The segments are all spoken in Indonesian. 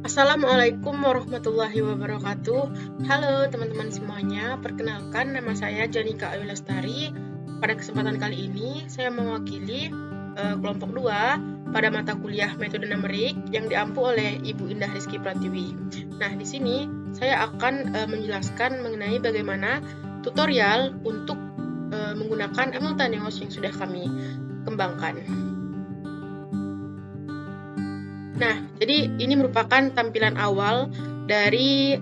Assalamualaikum warahmatullahi wabarakatuh. Halo teman-teman semuanya, perkenalkan nama saya Janika Ayu Lestari. Pada kesempatan kali ini, saya mewakili kelompok 2 pada mata kuliah metode numerik yang diampu oleh Ibu Indah Rizky Pratiwi. Nah, di sini saya akan menjelaskan mengenai bagaimana tutorial untuk menggunakan Emultaneous yang sudah kami kembangkan. Nah, jadi ini merupakan tampilan awal dari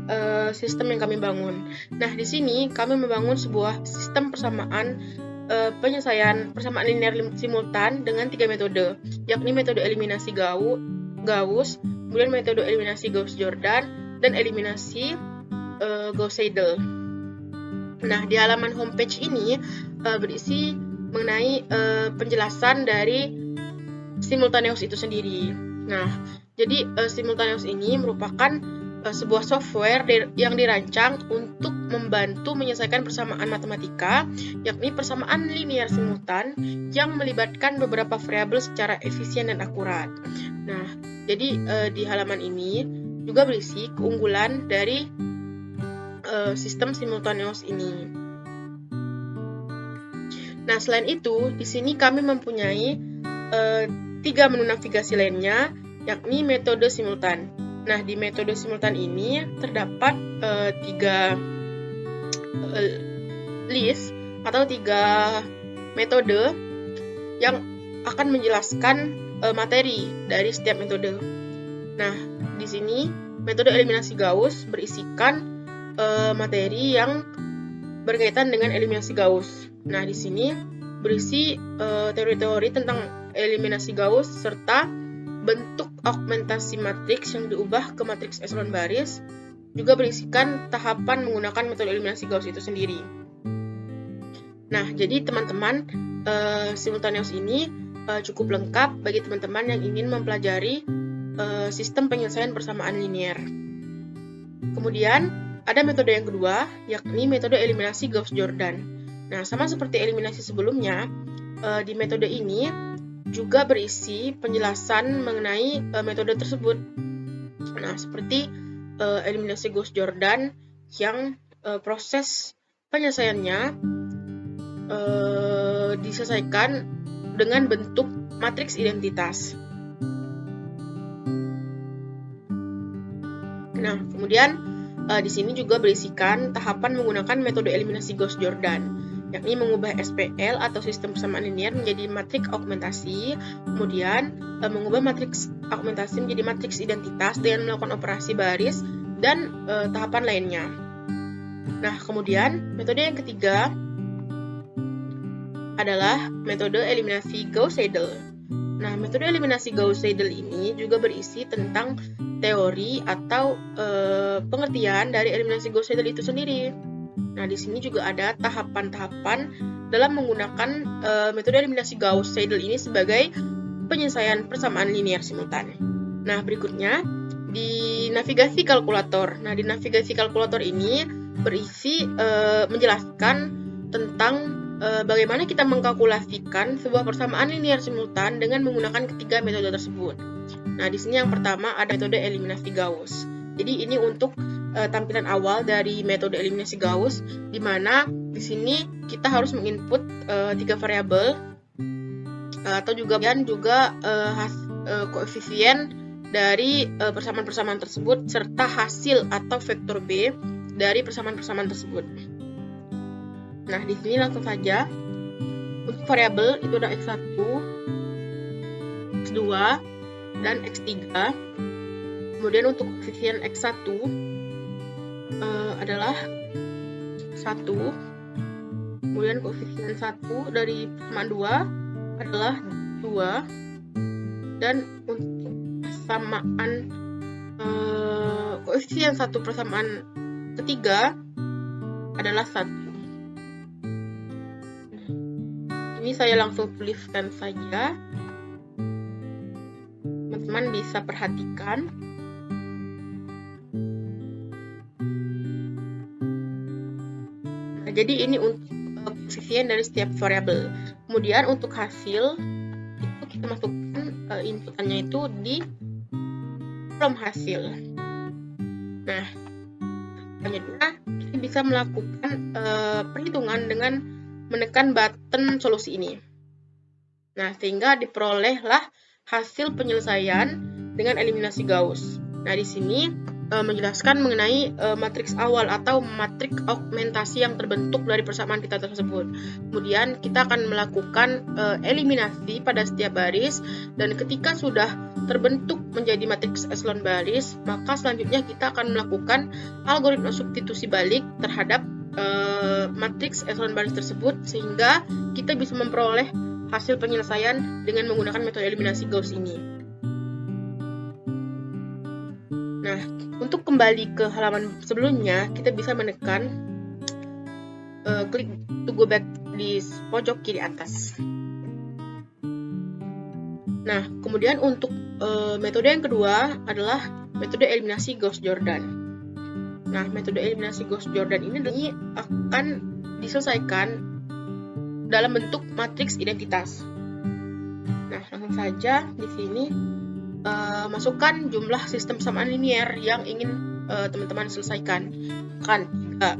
sistem yang kami bangun. Nah, di sini kami membangun sebuah sistem persamaan penyelesaian persamaan linear simultan dengan 3 metode, yakni metode eliminasi Gauss, kemudian metode eliminasi Gauss-Jordan, dan eliminasi Gauss-Seidel. Nah, di halaman homepage ini berisi mengenai penjelasan dari Simultaneous itu sendiri. Nah, jadi Simultaneous ini merupakan sebuah software yang dirancang untuk membantu menyelesaikan persamaan matematika, yakni persamaan linear simultan yang melibatkan beberapa variabel secara efisien dan akurat. Nah, jadi di halaman ini juga berisi keunggulan dari sistem Simultaneous ini. Nah, selain itu, di sini kami mempunyai 3 menu navigasi lainnya, yakni metode simultan. Nah, di metode simultan ini terdapat 3 list atau 3 metode yang akan menjelaskan materi dari setiap metode. Nah, di sini metode eliminasi Gauss berisikan materi yang berkaitan dengan eliminasi Gauss. Nah, di sini berisi teori-teori tentang eliminasi Gauss serta bentuk augmentasi matriks yang diubah ke matriks eselon baris, juga berisikan tahapan menggunakan metode eliminasi Gauss itu sendiri. Nah, jadi teman-teman, Simultaneous ini cukup lengkap bagi teman-teman yang ingin mempelajari sistem penyelesaian persamaan linear. Kemudian ada metode yang kedua, yakni metode eliminasi Gauss-Jordan. Nah, sama seperti eliminasi sebelumnya, di metode ini juga berisi penjelasan mengenai metode tersebut. Nah, seperti eliminasi Gauss-Jordan yang proses penyelesaiannya diselesaikan dengan bentuk matriks identitas. Nah, kemudian di sini juga berisikan tahapan menggunakan metode eliminasi Gauss-Jordan, yakni mengubah SPL atau sistem persamaan linear menjadi matriks augmentasi, kemudian mengubah matriks augmentasi menjadi matriks identitas dengan melakukan operasi baris, dan tahapan lainnya. Nah, kemudian metode yang ketiga adalah metode eliminasi Gauss-Seidel. Nah, metode eliminasi Gauss-Seidel ini juga berisi tentang teori atau pengertian dari eliminasi Gauss-Seidel itu sendiri. Nah, di sini juga ada tahapan-tahapan dalam menggunakan metode eliminasi Gauss-Seidel ini sebagai penyelesaian persamaan linear simultan. Nah, berikutnya di navigasi kalkulator. Nah, di navigasi kalkulator ini berisi menjelaskan tentang bagaimana kita mengkalkulasikan sebuah persamaan linear simultan dengan menggunakan ketiga metode tersebut. Nah, di sini yang pertama ada metode eliminasi Gauss. Jadi ini untuk tampilan awal dari metode eliminasi Gauss, di mana di sini kita harus menginput 3 variabel atau juga koefisien dari persamaan-persamaan tersebut serta hasil atau vektor B dari persamaan-persamaan tersebut. Nah, di sini langsung saja untuk variabel itu ada X1, X2, dan X3. Kemudian untuk koefisien X1 adalah 1. Kemudian koefisien 1 dari persamaan 2 adalah 2. Dan untuk persamaan koefisien 1 persamaan ketiga adalah 1. Ini saya langsung tuliskan saja. Teman-teman bisa perhatikan. Nah, jadi ini untuk koefisien dari setiap variabel. Kemudian untuk hasil itu kita masukkan inputannya itu di kolom hasil. Nah, selanjutnya kita bisa melakukan perhitungan dengan menekan button solusi ini. Nah, sehingga diperolehlah hasil penyelesaian dengan eliminasi Gauss. Nah, di sini menjelaskan mengenai matriks awal atau matriks augmentasi yang terbentuk dari persamaan kita tersebut. Kemudian kita akan melakukan eliminasi pada setiap baris, dan ketika sudah terbentuk menjadi matriks eselon baris, maka selanjutnya kita akan melakukan algoritma substitusi balik terhadap matriks eselon baris tersebut, sehingga kita bisa memperoleh hasil penyelesaian dengan menggunakan metode eliminasi Gauss ini. Nah, untuk kembali ke halaman sebelumnya, kita bisa menekan klik to go back di pojok kiri atas. Nah, kemudian untuk metode yang kedua adalah metode eliminasi Gauss-Jordan. Nah, metode eliminasi Gauss-Jordan ini akan diselesaikan dalam bentuk matriks identitas. Nah, langsung saja di sini masukkan jumlah sistem persamaan linier yang ingin teman-teman selesaikan. Kan 3.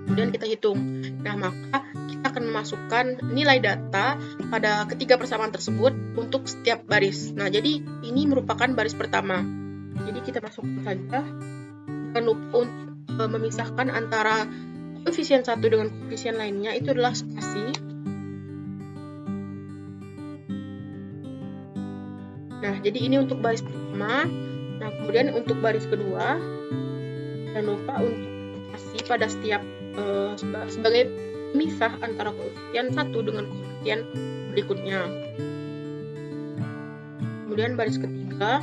Kemudian kita hitung. Nah, maka kita akan memasukkan nilai data pada ketiga persamaan tersebut untuk setiap baris. Nah, jadi ini merupakan baris pertama. Jadi kita masukkan saja. Jangan lupa untuk memisahkan antara koefisien satu dengan koefisien lainnya, itu adalah spasi. Nah, jadi ini untuk baris pertama. Nah, kemudian untuk baris kedua, jangan lupa untuk spasi pada setiap sebagai pemisah antara koefisien satu dengan koefisien berikutnya. Kemudian baris ketiga,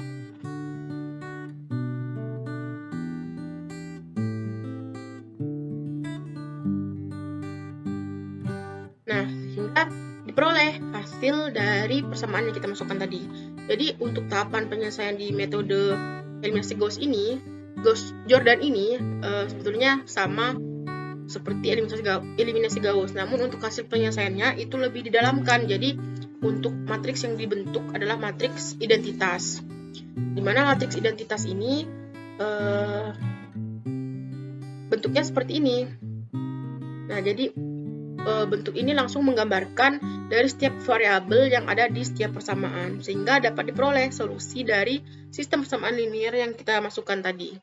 sehingga diperoleh hasil dari persamaan yang kita masukkan tadi. Jadi untuk tahapan penyelesaian di metode eliminasi Gauss ini, Gauss-Jordan ini sebetulnya sama seperti eliminasi Gauss, namun untuk hasil penyelesaiannya itu lebih didalamkan. Jadi untuk matriks yang dibentuk adalah matriks identitas, di mana matriks identitas ini bentuknya seperti ini. Nah, jadi bentuk ini langsung menggambarkan dari setiap variabel yang ada di setiap persamaan, sehingga dapat diperoleh solusi dari sistem persamaan linier yang kita masukkan tadi.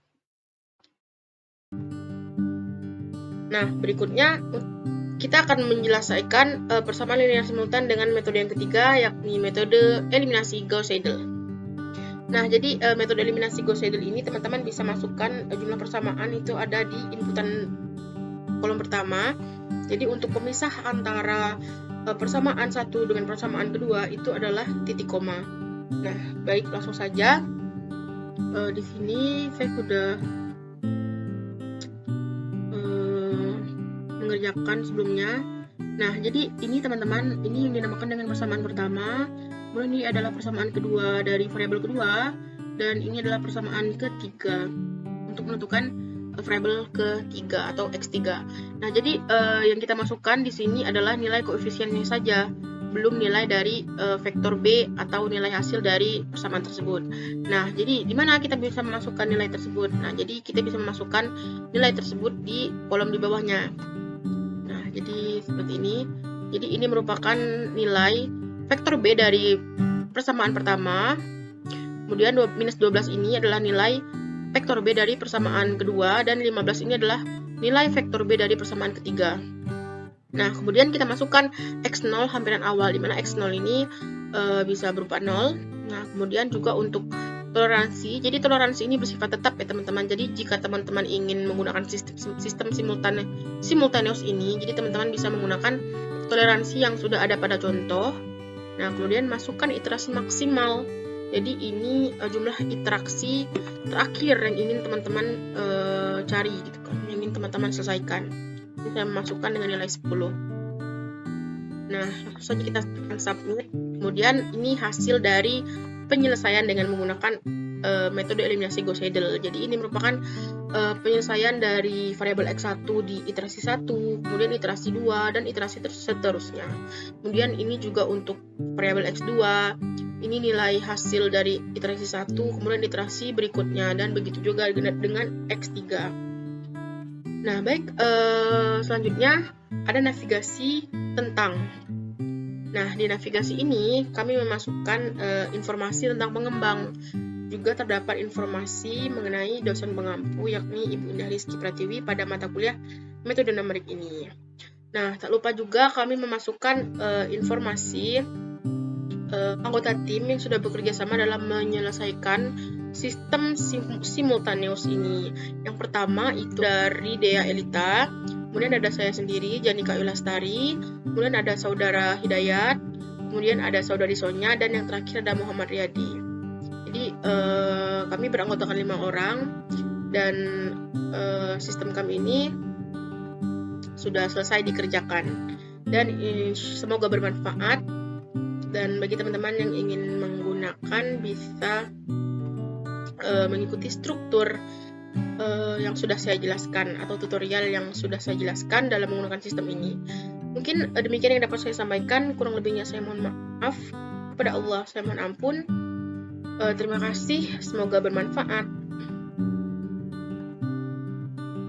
Nah, berikutnya kita akan menjelaskan persamaan linier simultan dengan metode yang ketiga, yakni metode eliminasi Gauss-Seidel. Nah, jadi metode eliminasi Gauss-Seidel ini teman-teman bisa masukkan jumlah persamaan itu ada di inputan kolom pertama. Jadi untuk pemisah antara persamaan satu dengan persamaan kedua itu adalah titik koma. Nah, baik, langsung saja. Di sini saya sudah mengerjakan sebelumnya. Nah, jadi ini teman-teman, ini yang dinamakan dengan persamaan pertama. Kemudian ini adalah persamaan kedua dari variabel kedua, dan ini adalah persamaan ketiga untuk menentukan variabel ketiga atau X3. Nah, jadi yang kita masukkan di sini adalah nilai koefisiennya saja, belum nilai dari vektor B atau nilai hasil dari persamaan tersebut. Nah, jadi di mana kita bisa memasukkan nilai tersebut? Nah, jadi kita bisa memasukkan nilai tersebut di kolom di bawahnya. Nah, jadi seperti ini. Jadi ini merupakan nilai vektor B dari persamaan pertama. Kemudian minus 12 ini adalah nilai vektor B dari persamaan kedua, dan 15 ini adalah nilai vektor B dari persamaan ketiga. Nah, kemudian kita masukkan X0 hampiran awal, di mana X0 ini bisa berupa 0. Nah, kemudian juga untuk toleransi. Jadi toleransi ini bersifat tetap ya teman-teman. Jadi jika teman-teman ingin menggunakan sistem simultaneous ini, jadi teman-teman bisa menggunakan toleransi yang sudah ada pada contoh. Nah, kemudian masukkan iterasi maksimal. Jadi ini jumlah interaksi terakhir yang ingin teman-teman cari, gitu kan, yang ingin teman-teman selesaikan. Ini saya masukkan dengan nilai 10. Nah, langsung saja kita tekan submit. Kemudian ini hasil dari penyelesaian dengan menggunakan metode eliminasi Gauss-Seidel. Jadi ini merupakan penyelesaian dari variabel X1 di iterasi 1, kemudian iterasi 2, dan iterasi seterusnya. Kemudian ini juga untuk variabel X2, ini nilai hasil dari iterasi 1, kemudian iterasi berikutnya, dan begitu juga dengan X3. Nah, baik, selanjutnya ada navigasi tentang. Nah, di navigasi ini kami memasukkan informasi tentang pengembang. Juga terdapat informasi mengenai dosen pengampu, yakni Ibu Indah Rizky Pratiwi pada mata kuliah metode numerik ini. Nah, tak lupa juga kami memasukkan informasi anggota tim yang sudah bekerja sama dalam menyelesaikan sistem simultaneous ini. Yang pertama itu dari Dea Elita, kemudian ada saya sendiri, Janika Yulastari, kemudian ada saudara Hidayat, kemudian ada saudari Sonya, dan yang terakhir ada Muhammad Riyadi. Jadi kami beranggotakan 5 orang, dan sistem kami ini sudah selesai dikerjakan. Dan semoga bermanfaat. Dan bagi teman-teman yang ingin menggunakan bisa mengikuti struktur yang sudah saya jelaskan atau tutorial yang sudah saya jelaskan dalam menggunakan sistem ini. Mungkin demikian yang dapat saya sampaikan, kurang lebihnya saya mohon maaf. Kepada Allah saya mohon ampun. Terima kasih, semoga bermanfaat.